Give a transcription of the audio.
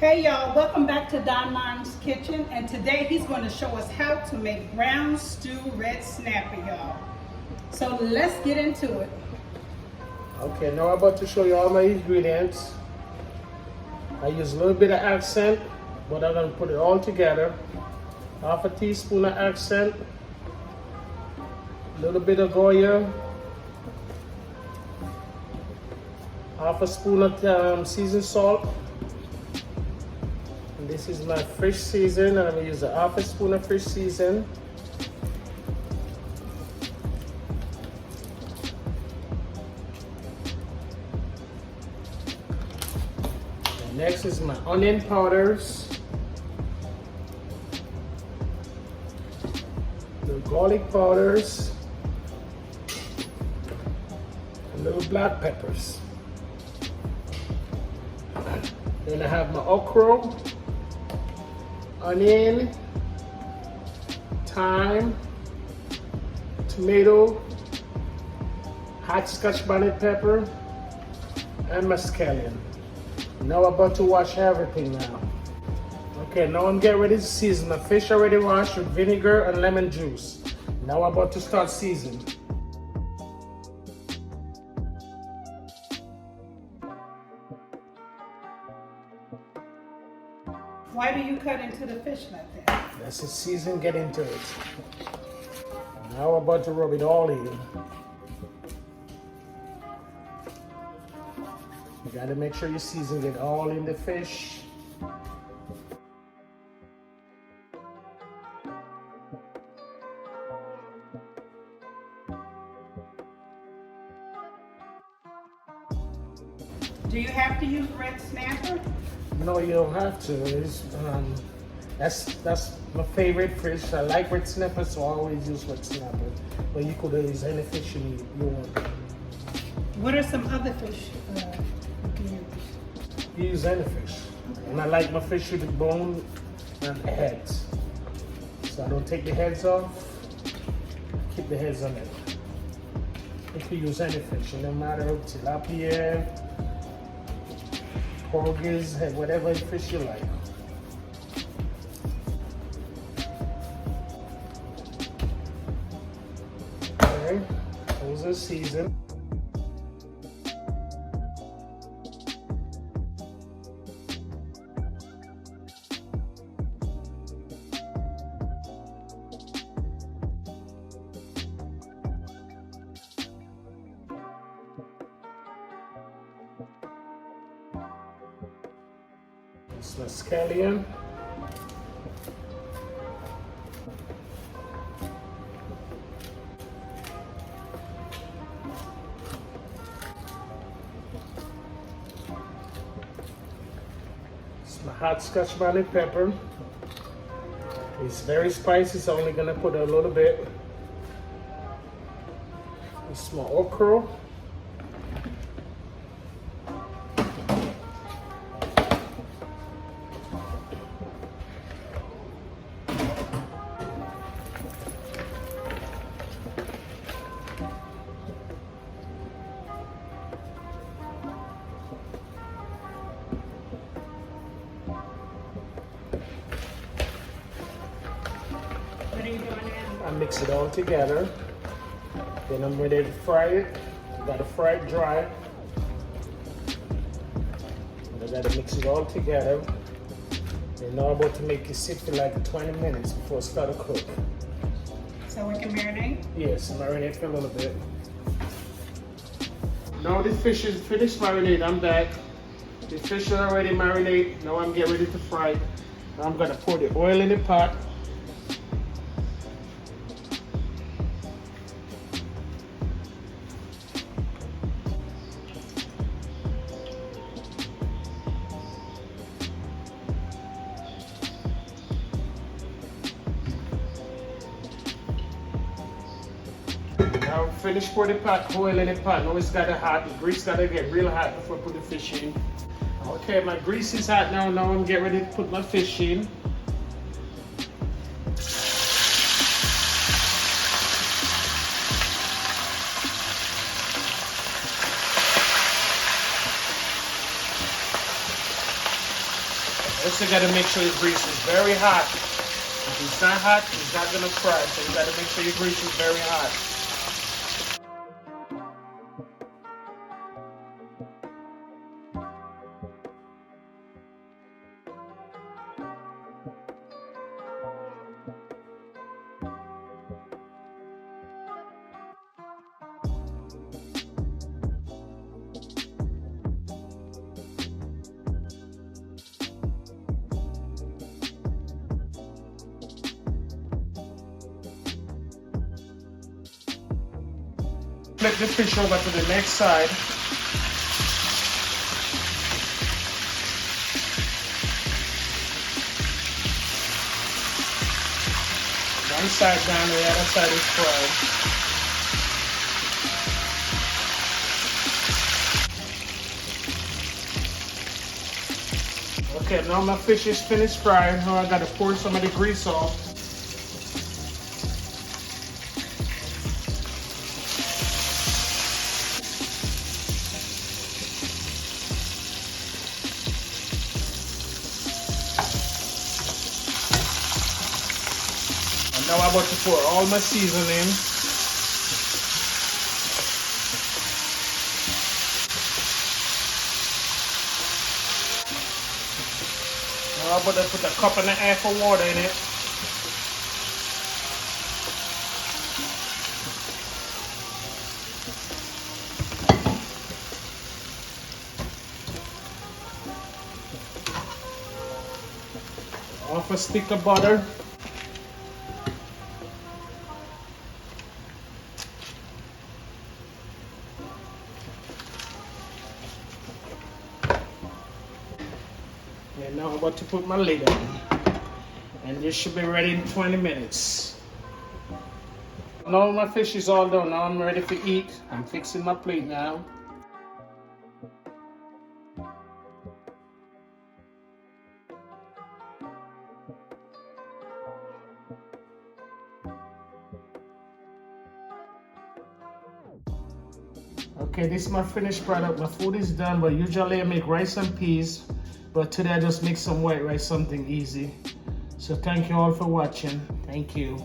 Hey y'all, welcome back to Don Martin's Kitchen, and today he's going to show us how to make brown stew red snapper, y'all. So let's get into it. Okay, now I'm about to show you all my ingredients. I use a little bit of accent, but I'm going to put it all together. Half a teaspoon of accent, a little bit of Goya, half a spoon of seasoned salt. And this is my fish season, and I'm going to use a half a spoon of fish season. And next is my onion powders, the garlic powders, and little black peppers. Then I have my okra, onion, thyme, tomato, hot scotch bonnet pepper, and scallion. Now I'm about to wash everything now. Okay, now I'm getting ready to season. My fish already washed with vinegar and lemon juice. Now I'm about to start seasoning. Why do you cut into the fish like that? That's the season, get into it. Now I'm about to rub it all in. You gotta make sure you season it all in the fish. Do you have to use red snapper? No, you don't have to. That's my favorite fish. I like red snapper, so I always use red snapper. But you could use any fish you want. What are some other fish you can use? You use any fish. And I like my fish with the bone and the heads. So I don't take the heads off. Keep the heads on it. You can use any fish, no matter tilapia, porgies, whatever fish you like. Okay, those are seasoned. It's my scallion. It's my hot scotch bonnet pepper. It's very spicy, so I'm only gonna put a little bit. It's my okra. What are you doing now? I mix it all together. Then I'm ready to fry it. I gotta fry it dry. And I gotta mix it all together. And now I'm about to make it sit for like 20 minutes before it start to cook. So we can marinate? Yes, marinate for a little bit. Now the fish is finished marinate. I'm back. The fish is already marinated. Now I'm getting ready to fry. Now I'm gonna pour the oil in the pot. Now finish pour the pot, oil in the pot. Now it's gotta hot. The grease gotta get real hot before I put the fish in. Okay, my grease is hot now. Now I'm getting ready to put my fish in. Also gotta make sure your grease is very hot. If it's not hot, it's not gonna fry. So you gotta make sure your grease is very hot. Flip the fish over to the next side. One side down, the other side is fried. Okay, now my fish is finished frying. Now I gotta pour some of the grease off. And now I'm about to pour all my seasoning. Now I'm about to put a cup and a half of water in it. Half a stick of butter. And now I'm about to put my lid on. And this should be ready in 20 minutes. Now my fish is all done. Now I'm ready to eat. I'm fixing my plate now. Okay, this is my finished product. My food is done, but usually I make rice and peas. But today I just make some white rice, something easy. So thank you all for watching. Thank you.